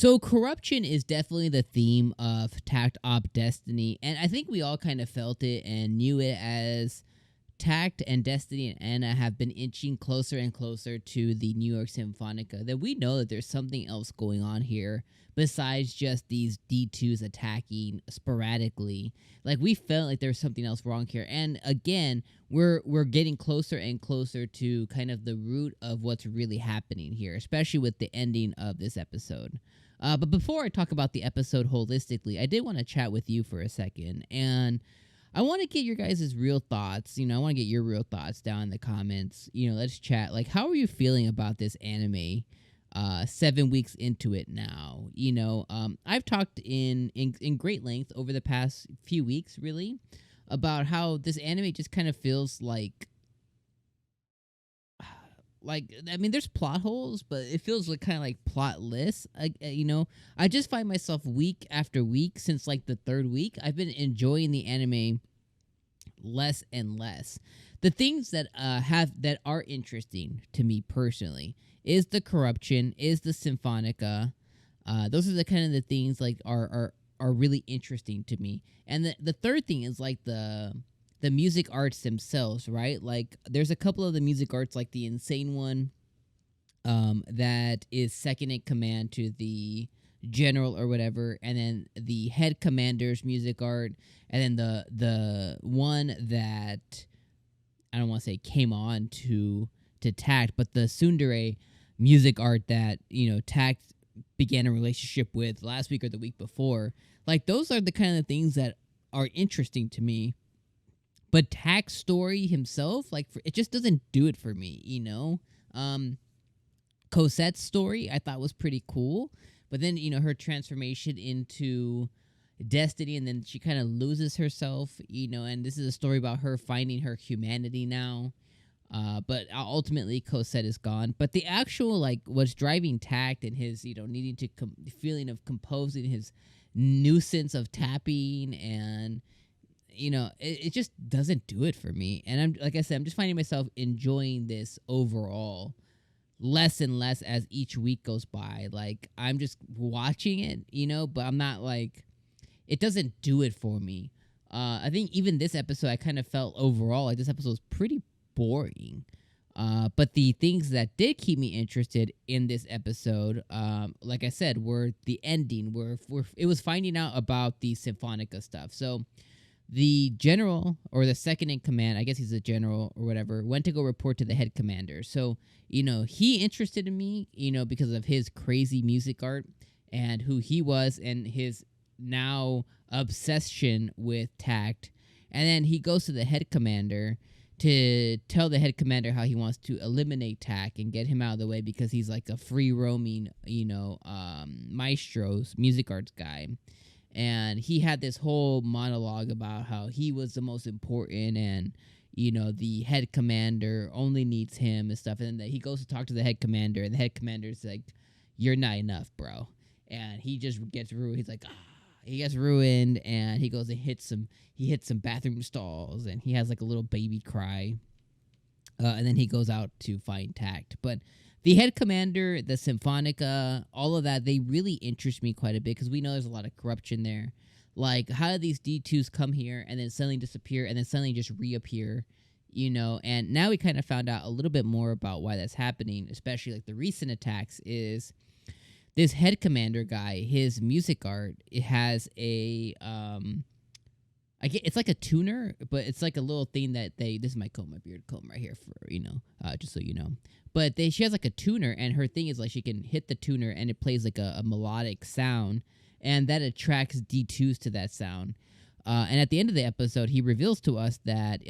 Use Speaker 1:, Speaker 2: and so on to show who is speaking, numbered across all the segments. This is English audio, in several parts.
Speaker 1: So corruption is definitely the theme of Tact Op Destiny, and I think we all kind of felt it and knew it as Tact and Destiny and Anna have been inching closer and closer to the New York Symphonica. That we know that there's something else going on here besides just these D2s attacking sporadically. Like we felt like there's something else wrong here, and again, we're getting closer and closer to kind of the root of what's really happening here, especially with the ending of this episode. But before I talk about the episode holistically, I did want to chat with you for a second, and I want to get your guys' real thoughts. I want to get your real thoughts down in the comments. Let's chat. Like, how are you feeling about this anime? 7 weeks into it now. I've talked in great length over the past few weeks, really, about how this anime just kind of feels like I mean, there's plot holes, but it feels like kind of like plotless. I just find myself week after week since like the third week, I've been enjoying the anime less and less. The things that that are interesting to me personally is the corruption, is the Symphonica. Those are the kind of the things like are really interesting to me. And the third thing is like the music arts themselves, right? Like there's a couple of the music arts, like the insane one that is second in command to the general or whatever, and then the head commander's music art, and then the one that I don't want to say came on to Takt, but the tsundere music art that Takt began a relationship with last week or the week before. Like those are the kind of things that are interesting to me. But Takt's story himself, like it just doesn't do it for me, COSETTE'S story I thought was pretty cool, but then her transformation into Destiny, and then she kind of loses herself, and this is a story about her finding her humanity now. But ultimately, COSETTE is gone. But the actual like what's driving Takt and his needing to feeling of composing, his nuisance of tapping and it just doesn't do it for me. And I'm like I said, I'm just finding myself enjoying this overall less and less as each week goes by. Like I'm just watching it, but I'm not like it doesn't do it for me. I think even this episode, I kind of felt overall like this episode was pretty boring. But the things that did keep me interested in this episode, like I said, were the ending, where it was finding out about the Symphonica stuff. So the general, or the second in command, I guess he's a general or whatever, went to go report to the head commander. So, he interested in me, because of his crazy music art and who he was and his now obsession with Takt. And then he goes to the head commander to tell the head commander how he wants to eliminate Takt and get him out of the way because he's like a free roaming, maestro's music arts guy. And he had this whole monologue about how he was the most important and, the head commander only needs him and stuff. And then he goes to talk to the head commander, and the head commander's like, "You're not enough, bro." And he just gets ruined. He's like, he gets ruined, and he goes and hits some bathroom stalls, and he has like a little baby cry. And then he goes out to find Takt. But the head commander, the Symphonica, all of that, they really interest me quite a bit because we know there's a lot of corruption there. Like, how do these D2s come here and then suddenly disappear and then suddenly just reappear, And now we kind of found out a little bit more about why that's happening, especially like the recent attacks, is this head commander guy, his music art, it has a it's like a tuner, but it's like a little thing that this is my comb, my beard comb right here for, just so you know. But she has like a tuner, and her thing is like she can hit the tuner and it plays like a melodic sound, and that attracts D2s to that sound. And at the end of the episode, he reveals to us that,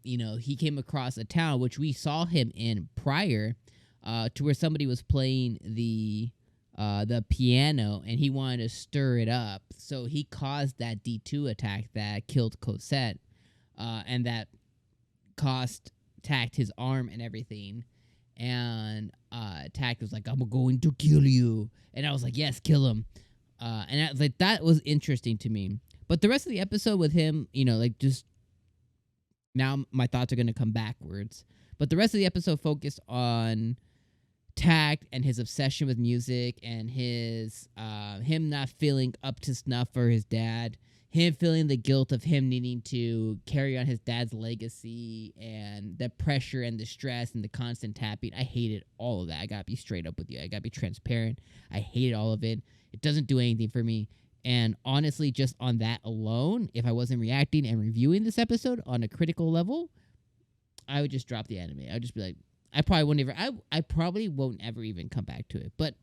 Speaker 1: he came across a town, which we saw him in prior, to where somebody was playing the piano, and he wanted to stir it up. So he caused that D2 attack that killed COSETTE, and that cost Takt his arm and everything. And Takt was like, "I'm going to kill you." And I was like, "Yes, kill him." And I was like, that was interesting to me. But the rest of the episode with him, like just now my thoughts are going to come backwards. But the rest of the episode focused on Takt and his obsession with music and his him not feeling up to snuff for his dad, him feeling the guilt of him needing to carry on his dad's legacy, and the pressure and the stress and the constant tapping. I hated all of that. I gotta be straight up with you. I gotta be transparent. I hated all of it. It doesn't do anything for me. And honestly, just on that alone, if I wasn't reacting and reviewing this episode on a critical level, I would just drop the anime. I would just be like, I probably won't ever even come back to it. But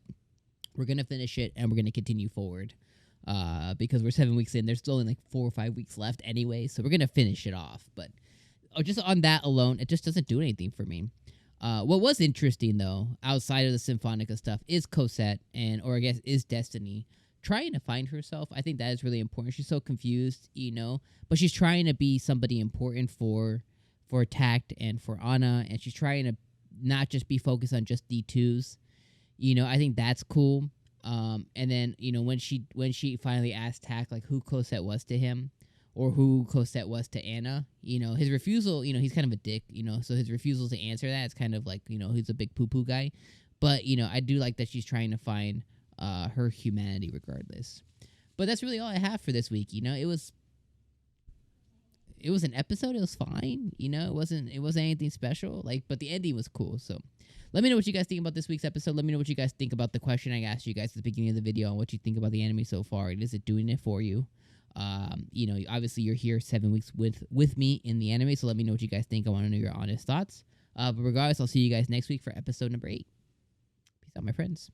Speaker 1: we're gonna finish it and we're gonna continue forward. Because we're 7 weeks in. There's still only like 4 or 5 weeks left anyway, so we're gonna finish it off. But just on that alone, it just doesn't do anything for me. What was interesting though, outside of the Symphonica stuff, is Cosette or I guess is Destiny trying to find herself. I think that is really important. She's so confused, but she's trying to be somebody important for Takt and for Anna, and she's trying to not just be focused on just D2s. I think that's cool. And then when she finally asked Takt like who Cosette was to him, or who Cosette was to Anna, his refusal, he's kind of a dick, so his refusal to answer that is kind of like, he's a big poo-poo guy. But, I do like that she's trying to find her humanity regardless. But that's really all I have for this week. It was an episode. It was fine. It wasn't anything special. But the ending was cool. So let me know what you guys think about this week's episode. Let me know what you guys think about the question I asked you guys at the beginning of the video on what you think about the anime so far. Is it doing it for you? Obviously you're here 7 weeks with me in the anime, so let me know what you guys think. I want to know your honest thoughts. But regardless, I'll see you guys next week for episode number 8. Peace out, my friends.